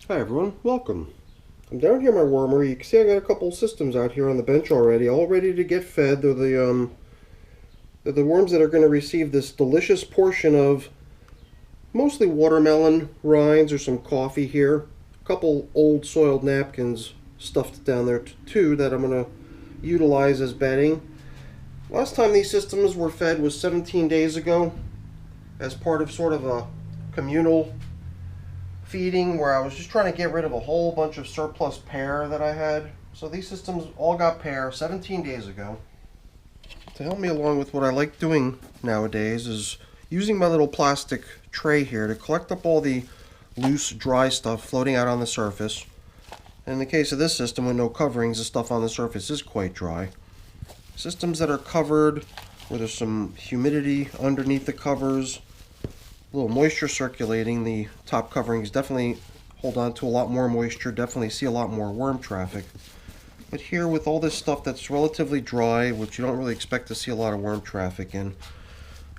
Hi everyone, welcome. I'm down here in my wormery. You can see I got a couple systems out here on the bench already, all ready to get fed. They're the worms that are going to receive this delicious portion of mostly watermelon rinds or some coffee here. A couple old soiled napkins stuffed down there too that I'm going to utilize as bedding. Last time these systems were fed was 17 days ago as part of sort of a communal feeding where I was just trying to get rid of a whole bunch of surplus pear that I had. So these systems all got pear 17 days ago. To help me along with what I like doing nowadays is using my little plastic tray here to collect up all the loose, dry stuff floating out on the surface. In the case of this system with no coverings, the stuff on the surface is quite dry. Systems that are covered where there's some humidity underneath the covers, a little moisture circulating, the top coverings definitely hold on to a lot more moisture, definitely see a lot more worm traffic. But here with all this stuff that's relatively dry, which you don't really expect to see a lot of worm traffic in,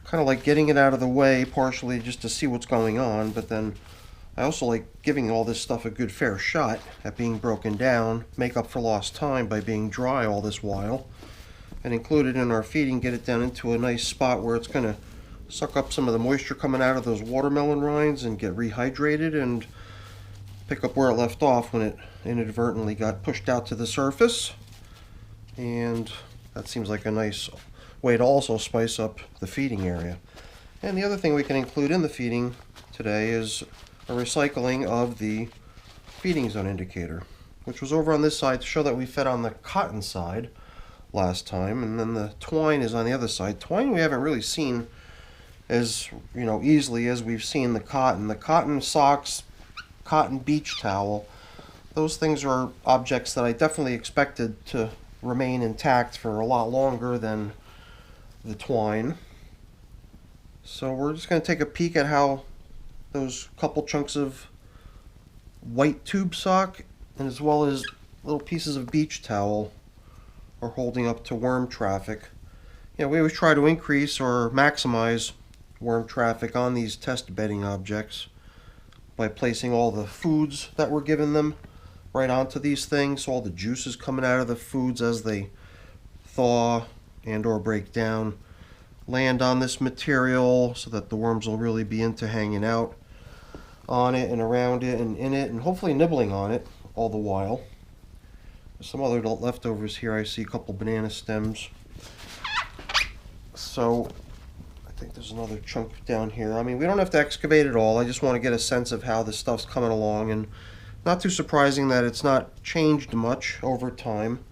kind of like getting it out of the way partially just to see what's going on, but then I also like giving all this stuff a good fair shot at being broken down, make up for lost time by being dry all this while, and include it in our feeding, get it down into a nice spot where it's going to suck up some of the moisture coming out of those watermelon rinds and get rehydrated and pick up where it left off when it inadvertently got pushed out to the surface. And that seems like a nice way to also spice up the feeding area. And the other thing we can include in the feeding today is a recycling of the feeding zone indicator, which was over on this side to show that we fed on the cotton side last time, and then the twine is on the other side. Twine we haven't really seen as easily as we've seen the cotton. The cotton socks, cotton beach towel, those things are objects that I definitely expected to remain intact for a lot longer than the twine. So we're just going to take a peek at how those couple chunks of white tube sock and as well as little pieces of beach towel are holding up to worm traffic. We always try to increase or maximize worm traffic on these test bedding objects by placing all the foods that we're giving them right onto these things, so all the juices coming out of the foods as they thaw and or break down land on this material so that the worms will really be into hanging out on it and around it and in it and hopefully nibbling on it all the while. There's some other leftovers here. I see a couple banana stems. So I think there's another chunk down here. I mean, we don't have to excavate it all. I just want to get a sense of how this stuff's coming along, and not too surprising that it's not changed much over time.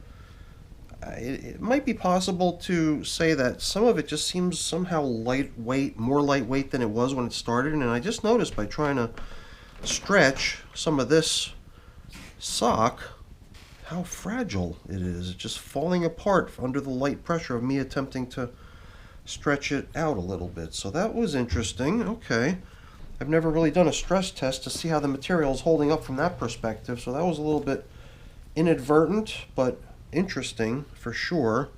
It might be possible to say that some of it just seems somehow lightweight, more lightweight than it was when it started, and I just noticed by trying to stretch some of this sock how fragile it is. It's just falling apart under the light pressure of me attempting to stretch it out a little bit. So that was interesting. Okay. I've never really done a stress test to see how the material is holding up from that perspective, so that was a little bit inadvertent, but interesting for sure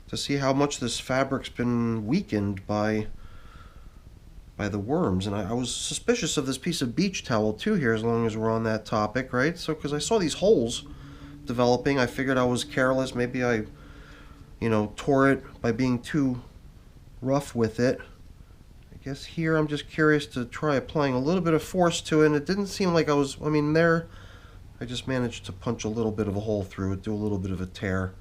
to see how much this fabric's been weakened by the worms. And I was suspicious of this piece of beach towel too here, as long as we're on that topic, right? So because I saw these holes developing, I figured I was careless. Maybe I tore it by being too rough with it. I guess here I'm just curious to try applying a little bit of force to it, and it didn't seem like there I just managed to punch a little bit of a hole through it, do a little bit of a tear,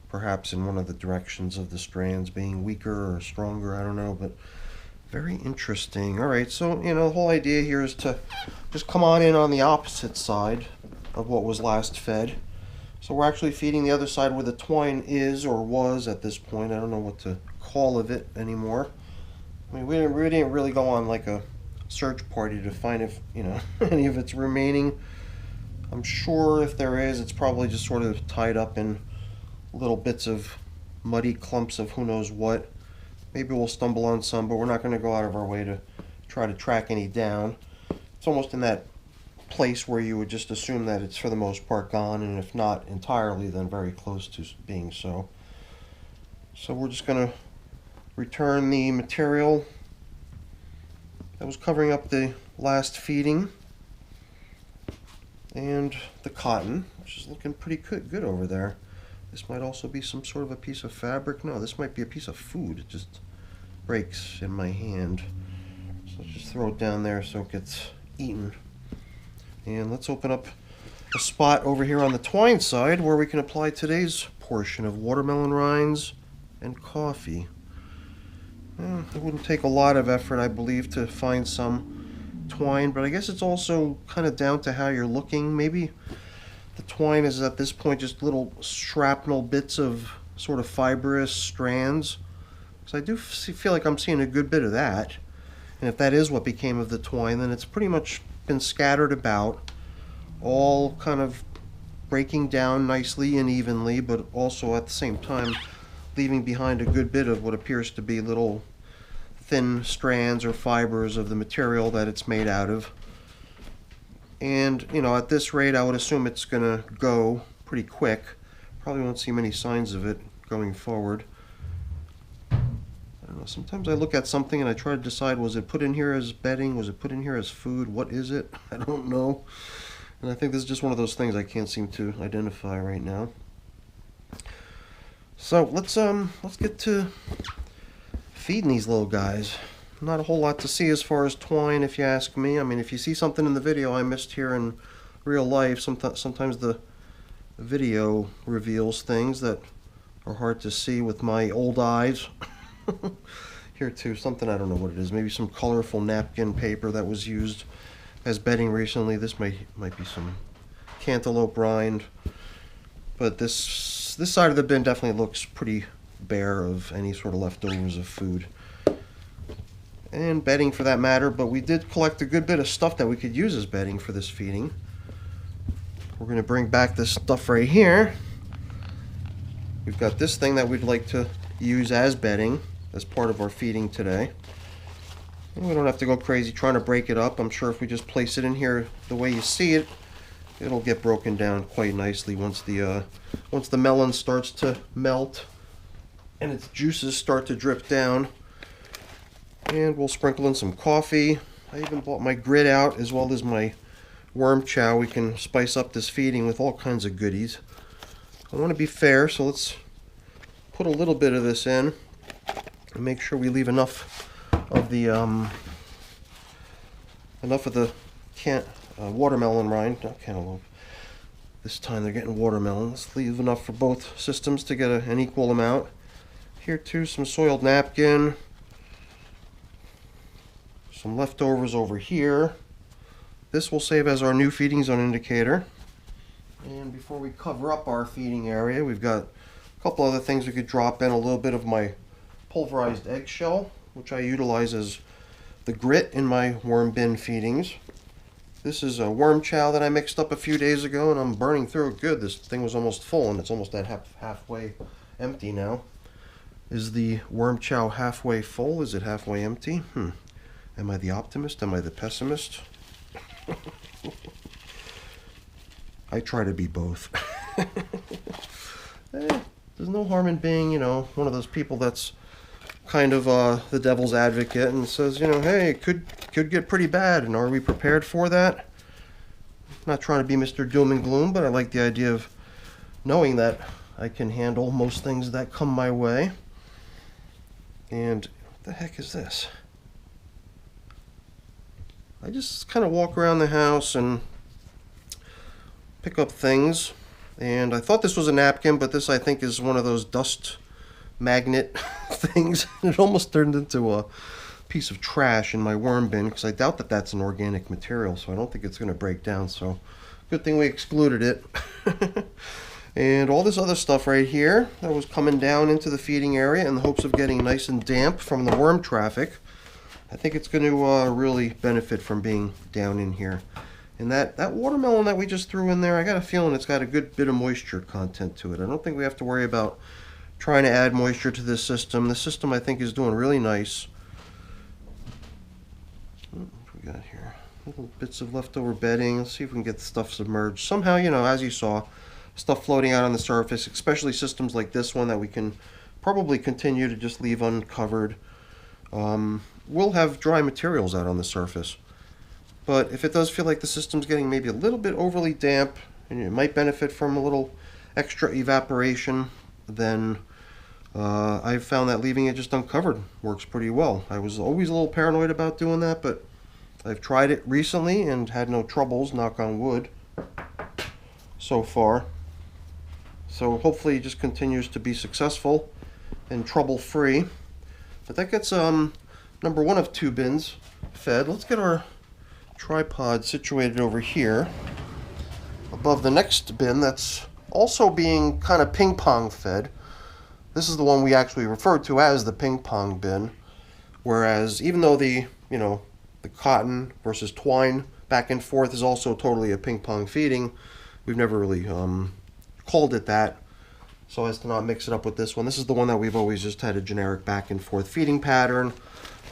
perhaps in one of the directions of the strands being weaker or stronger, I don't know, but very interesting. Alright, so the whole idea here is to just come on in on the opposite side of what was last fed. So we're actually feeding the other side where the twine is or was at this point. I don't know what to call of it anymore. I mean, we didn't really go on like a search party to find if any of it's remaining. I'm sure if there is, it's probably just sort of tied up in little bits of muddy clumps of who knows what. Maybe we'll stumble on some, but we're not going to go out of our way to try to track any down. It's almost in that place where you would just assume that it's for the most part gone, and if not entirely, then very close to being so. So we're just going to return the material that was covering up the last feeding and the cotton, which is looking pretty good over there. This might also be some sort of a piece of fabric. No, this might be a piece of food. It just breaks in my hand. So let's just throw it down there so it gets eaten. And let's open up a spot over here on the twine side where we can apply today's portion of watermelon rinds and coffee. It wouldn't take a lot of effort, I believe, to find some twine, but I guess it's also kind of down to how you're looking. Maybe the twine is at this point just little shrapnel bits of sort of fibrous strands, because I do feel like I'm seeing a good bit of that. And if that is what became of the twine, then it's pretty much been scattered about, all kind of breaking down nicely and evenly, but also at the same time leaving behind a good bit of what appears to be little thin strands or fibers of the material that it's made out of. And, you know, at this rate, I would assume it's going to go pretty quick. Probably won't see many signs of it going forward. I don't know, sometimes I look at something and I try to decide, was it put in here as bedding? Was it put in here as food? What is it? I don't know. And I think this is just one of those things I can't seem to identify right now. So let's get to feeding these little guys. Not a whole lot to see as far as twine, if you ask me. I mean, if you see something in the video I missed here in real life, sometimes the video reveals things that are hard to see with my old eyes. Here too, something, I don't know what it is. Maybe some colorful napkin paper that was used as bedding recently. This might be some cantaloupe rind. But this side of the bin definitely looks pretty bare of any sort of leftovers of food. And bedding for that matter, but we did collect a good bit of stuff that we could use as bedding for this feeding. We're going to bring back this stuff right here. We've got this thing that we'd like to use as bedding as part of our feeding today. And we don't have to go crazy trying to break it up. I'm sure if we just place it in here the way you see it, it'll get broken down quite nicely once the melon starts to melt and its juices start to drip down. And we'll sprinkle in some coffee. I even bought my grit out as well as my worm chow. We can spice up this feeding with all kinds of goodies. I want to be fair, so let's put a little bit of this in and make sure we leave enough of the watermelon rind, not cantaloupe. This time they're getting watermelon. Let's leave enough for both systems to get an equal amount. Here too, some soiled napkin. Some leftovers over here. This will save as our new feeding zone indicator. And before we cover up our feeding area, we've got a couple other things we could drop in. A little bit of my pulverized eggshell, which I utilize as the grit in my worm bin feedings. This is a worm chow that I mixed up a few days ago, and I'm burning through it good. This thing was almost full, and it's almost at halfway empty now. Is the worm chow halfway full? Is it halfway empty? Am I the optimist? Am I the pessimist? I try to be both. There's no harm in being, you know, one of those people that's kind of the devil's advocate and says, you know, hey, it could get pretty bad, and are we prepared for that? I'm not trying to be Mr. Doom and Gloom, but I like the idea of knowing that I can handle most things that come my way. And what the heck is this? I just kind of walk around the house and pick up things, and I thought this was a napkin, but this I think is one of those dust magnet things. It almost turned into a piece of trash in my worm bin, because I doubt that that's an organic material, so I don't think it's going to break down, so good thing we excluded it. And all this other stuff right here that was coming down into the feeding area in the hopes of getting nice and damp from the worm traffic. I think it's going to really benefit from being down in here. And that watermelon that we just threw in there, I got a feeling it's got a good bit of moisture content to it. I don't think we have to worry about trying to add moisture to this system. The system, I think, is doing really nice. What we got here? Little bits of leftover bedding. Let's see if we can get the stuff submerged. Somehow, you know, as you saw, stuff floating out on the surface, especially systems like this one that we can probably continue to just leave uncovered. We'll have dry materials out on the surface. But if it does feel like the system's getting maybe a little bit overly damp and it might benefit from a little extra evaporation, then I've found that leaving it just uncovered works pretty well. I was always a little paranoid about doing that, but I've tried it recently and had no troubles, knock on wood, so far. So hopefully it just continues to be successful and trouble-free. But that gets number one of two bins fed. Let's get our tripod situated over here above the next bin that's also being kind of ping-pong fed. This is the one we actually refer to as the ping-pong bin, whereas even though the cotton versus twine back and forth is also totally a ping-pong feeding, we've never really called it that so as to not mix it up with this one. This is the one that we've always just had a generic back and forth feeding pattern,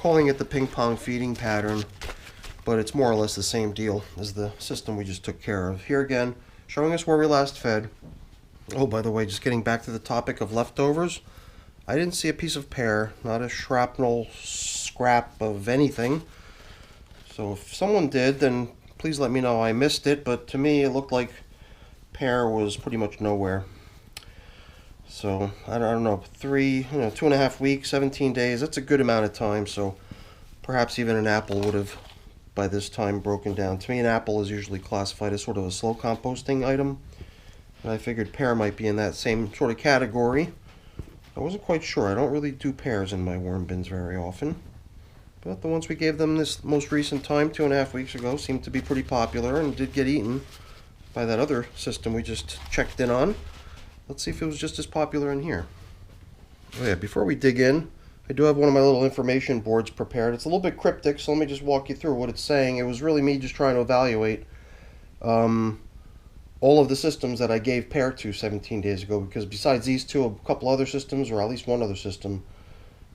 calling it the ping-pong feeding pattern, but it's more or less the same deal as the system we just took care of. Here again, showing us where we last fed. Oh, by the way, just getting back to the topic of leftovers, I didn't see a piece of pear, not a shrapnel scrap of anything. So if someone did, then please let me know I missed it, but to me it looked like pear was pretty much nowhere. So I don't know, 2.5 weeks, 17 days, that's a good amount of time, so perhaps even an apple would have by this time broken down. To me, an apple is usually classified as sort of a slow composting item, and I figured pear might be in that same sort of category. I wasn't quite sure. I don't really do pears in my worm bins very often, but the ones we gave them this most recent time, 2.5 weeks ago, seemed to be pretty popular and did get eaten by that other system we just checked in on. Let's see if it was just as popular in here. Oh yeah, before we dig in, I do have one of my little information boards prepared. It's a little bit cryptic, so let me just walk you through what it's saying. It was really me just trying to evaluate all of the systems that I gave pear to 17 days ago, because besides these two, a couple other systems, or at least one other system,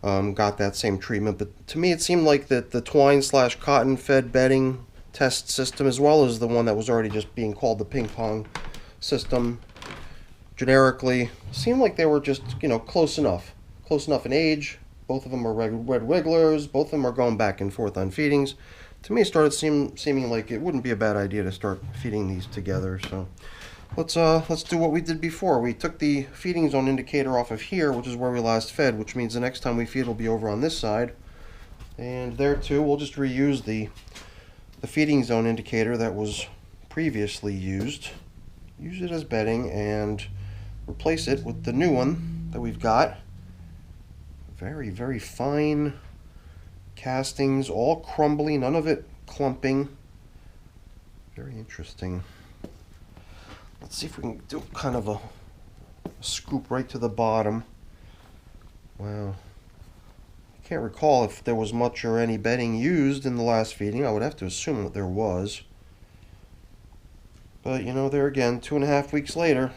got that same treatment. But to me, it seemed like that the twine/cotton fed bedding test system, as well as the one that was already just being called the ping-pong system, generically, seemed like they were just, close enough in age. Both of them are red wigglers. Both of them are going back and forth on feedings. To me, it started seeming like it wouldn't be a bad idea to start feeding these together. So let's do what we did before. We took the feeding zone indicator off of here, which is where we last fed, which means the next time we feed will be over on this side. And there too, we'll just reuse the feeding zone indicator that was previously used. Use it as bedding and replace it with the new one that we've got. Very, very fine castings, all crumbly, none of it clumping. Very interesting. Let's see if we can do kind of a scoop right to the bottom. Wow. I can't recall if there was much or any bedding used in the last feeding. I would have to assume that there was. But, there again, 2.5 weeks later,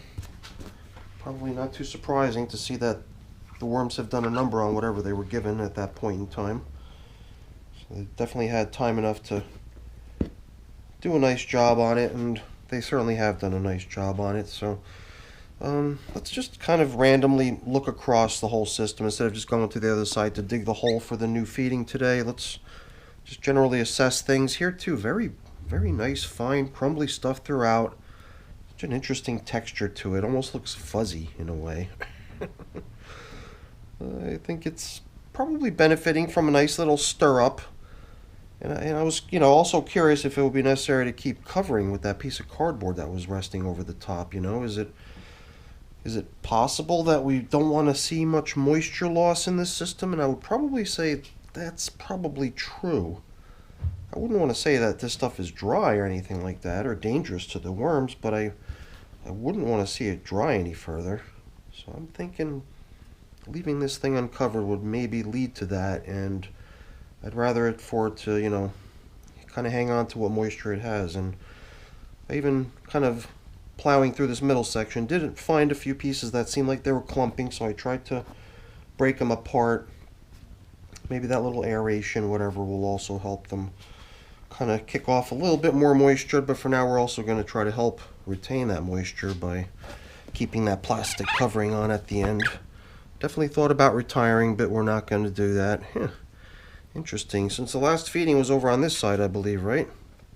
probably not too surprising to see that the worms have done a number on whatever they were given at that point in time. So they definitely had time enough to do a nice job on it, and they certainly have done a nice job on it. So let's just kind of randomly look across the whole system instead of just going to the other side to dig the hole for the new feeding today. Let's just generally assess things here too. Very, very nice, fine, crumbly stuff throughout. Such an interesting texture to it. Almost looks fuzzy in a way. I think it's probably benefiting from a nice little stir up. And I was, also curious if it would be necessary to keep covering with that piece of cardboard that was resting over the top. Is it possible that we don't want to see much moisture loss in this system? And I would probably say that's probably true. I wouldn't want to say that this stuff is dry or anything like that, or dangerous to the worms, but I wouldn't want to see it dry any further. So I'm thinking leaving this thing uncovered would maybe lead to that, and I'd rather it for it to, kind of hang on to what moisture it has. And I even kind of plowing through this middle section didn't find a few pieces that seemed like they were clumping, so I tried to break them apart. Maybe that little aeration, whatever, will also help them kind of kick off a little bit more moisture, but for now we're also going to try to help retain that moisture by keeping that plastic covering on at the end. Definitely thought about retiring, but we're not going to do that. Interesting, since the last feeding was over on this side, I believe, right?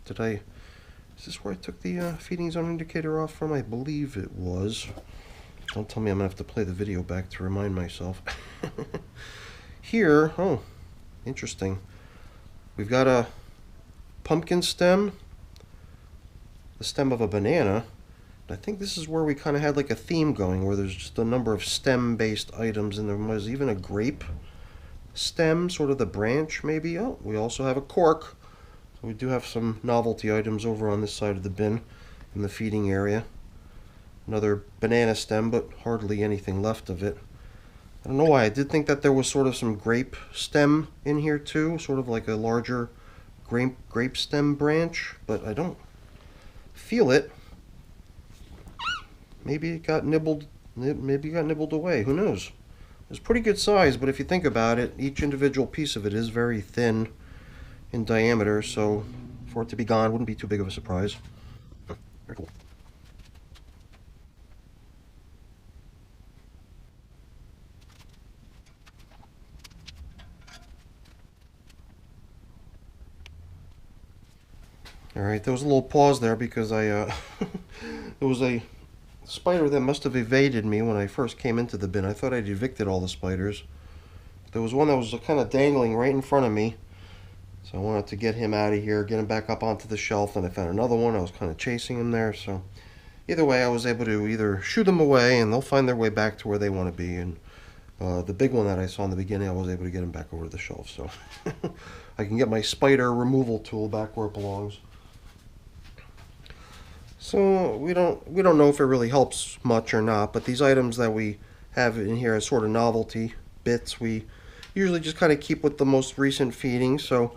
Is this where I took the feeding zone indicator off from? I believe it was. Don't tell me I'm going to have to play the video back to remind myself. Here, oh, interesting. We've got a pumpkin stem, the stem of a banana. I think this is where we kind of had like a theme going, where there's just a number of stem-based items, and there was even a grape stem, sort of the branch maybe. Oh, we also have a cork. So we do have some novelty items over on this side of the bin in the feeding area. Another banana stem, but hardly anything left of it. I don't know why. I did think that there was sort of some grape stem in here too, sort of like a larger grape stem branch, but I don't feel it. Maybe it got nibbled. Maybe it got nibbled away. Who knows? It's pretty good size, but if you think about it, each individual piece of it is very thin in diameter, so for it to be gone wouldn't be too big of a surprise. Very cool. Alright, there was a little pause there because there was a spider that must have evaded me when I first came into the bin. I thought I'd evicted all the spiders. There was one that was kind of dangling right in front of me, so I wanted to get him out of here, get him back up onto the shelf, and I found another one. I was kind of chasing him there, so either way I was able to either shoo them away and they'll find their way back to where they want to be, and the big one that I saw in the beginning, I was able to get him back over to the shelf, so I can get my spider removal tool back where it belongs. So we don't know if it really helps much or not, but these items that we have in here as sort of novelty bits, we usually just kind of keep with the most recent feeding. So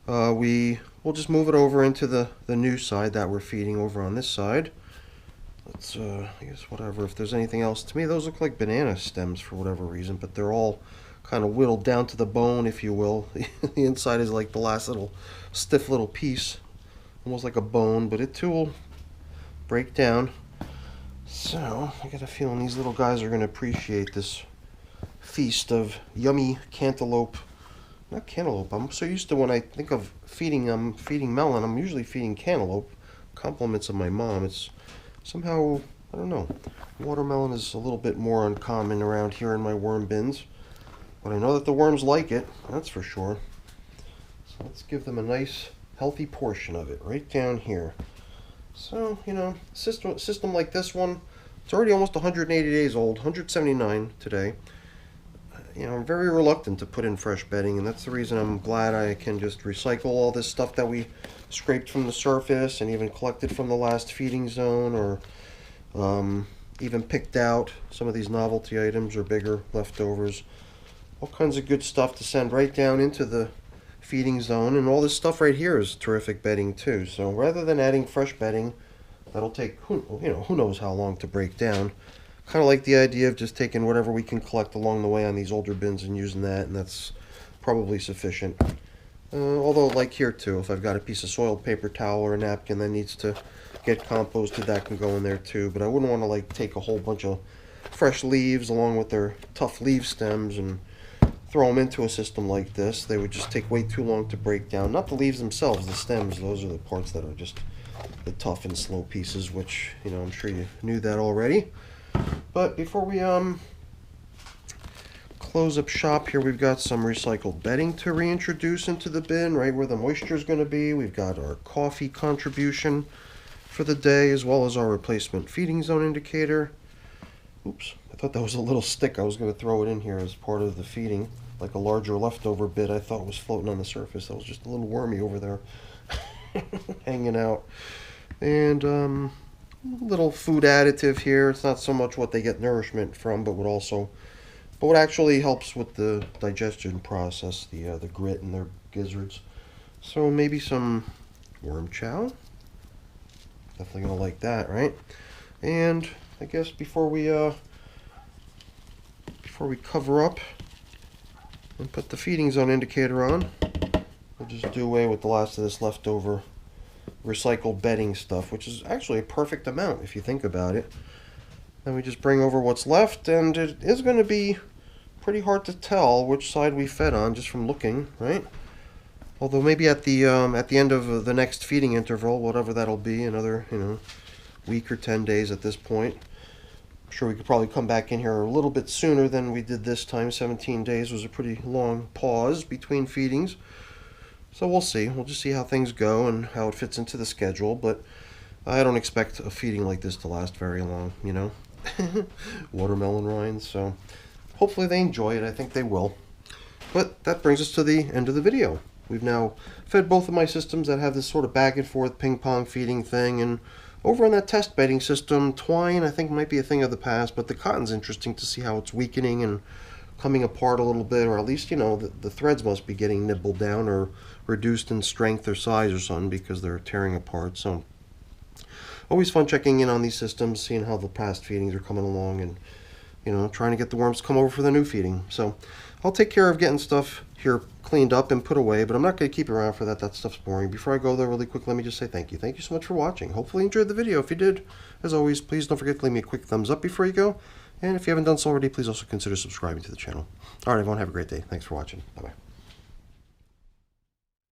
we'll just move it over into the new side that we're feeding over on this side. Let's I guess whatever, if there's anything else. To me those look like banana stems for whatever reason, but they're all kind of whittled down to the bone, if you will. The inside is like the last little stiff little piece, almost like a bone, but it too will break down. So I got a feeling these little guys are going to appreciate this feast of yummy cantaloupe. Not cantaloupe. I'm so used to when I think of feeding melon, I'm usually feeding cantaloupe. Compliments of my mom. It's somehow, I don't know. Watermelon is a little bit more uncommon around here in my worm bins, but I know that the worms like it. That's for sure. So let's give them a nice healthy portion of it right down here. So, you know, system like this one, it's already almost 180 days old, 179 today. You know, I'm very reluctant to put in fresh bedding, and that's the reason I'm glad I can just recycle all this stuff that we scraped from the surface and even collected from the last feeding zone, or even picked out some of these novelty items or bigger leftovers. All kinds of good stuff to send right down into the feeding zone, and all this stuff right here is terrific bedding too. So rather than adding fresh bedding that'll take who knows how long to break down, kind of like the idea of just taking whatever we can collect along the way on these older bins and using that, and that's probably sufficient. Although like here too, if I've got a piece of soiled paper towel or a napkin that needs to get composted, that can go in there too. But I wouldn't want to like take a whole bunch of fresh leaves along with their tough leaf stems and throw them into a system like this. They would just take way too long to break down. Not the leaves themselves, the stems. Those are the parts that are just the tough and slow pieces, which, you know, I'm sure you knew that already. But before we close up shop here, we've got some recycled bedding to reintroduce into the bin, right where the moisture is going to be. We've got our coffee contribution for the day, as well as our replacement feeding zone indicator. Oops, I thought that was a little stick. I was going to throw it in here as part of the feeding, like a larger leftover bit I thought was floating on the surface. That was just a little wormy over there hanging out. And little food additive here. It's not so much what they get nourishment from, but what actually helps with the digestion process, the grit in their gizzards. So maybe some worm chow. Definitely gonna like that, right? And I guess before we cover up and put the feeding zone indicator on, we'll just do away with the last of this leftover recycled bedding stuff, which is actually a perfect amount if you think about it. Then we just bring over what's left, and it is going to be pretty hard to tell which side we fed on just from looking, right? Although maybe at the end of the next feeding interval, whatever that'll be, another week or 10 days at this point. I'm sure we could probably come back in here a little bit sooner than we did this time. 17 days was a pretty long pause between feedings. So we'll see. We'll just see how things go and how it fits into the schedule. But I don't expect a feeding like this to last very long, Watermelon rinds. So hopefully they enjoy it. I think they will. But that brings us to the end of the video. We've now fed both of my systems that have this sort of back and forth ping pong feeding thing, and over on that test bedding system, twine I think might be a thing of the past, but the cotton's interesting to see how it's weakening and coming apart a little bit, or at least the threads must be getting nibbled down or reduced in strength or size or something because they're tearing apart. So always fun checking in on these systems, seeing how the past feedings are coming along, and trying to get the worms to come over for the new feeding. So I'll take care of getting stuff here cleaned up and put away, but I'm not going to keep it around for that. That stuff's boring. Before I go there really quick, let me just say thank you. Thank you so much for watching. Hopefully you enjoyed the video. If you did, as always, please don't forget to leave me a quick thumbs up before you go. And if you haven't done so already, please also consider subscribing to the channel. All right, everyone, have a great day. Thanks for watching. Bye-bye.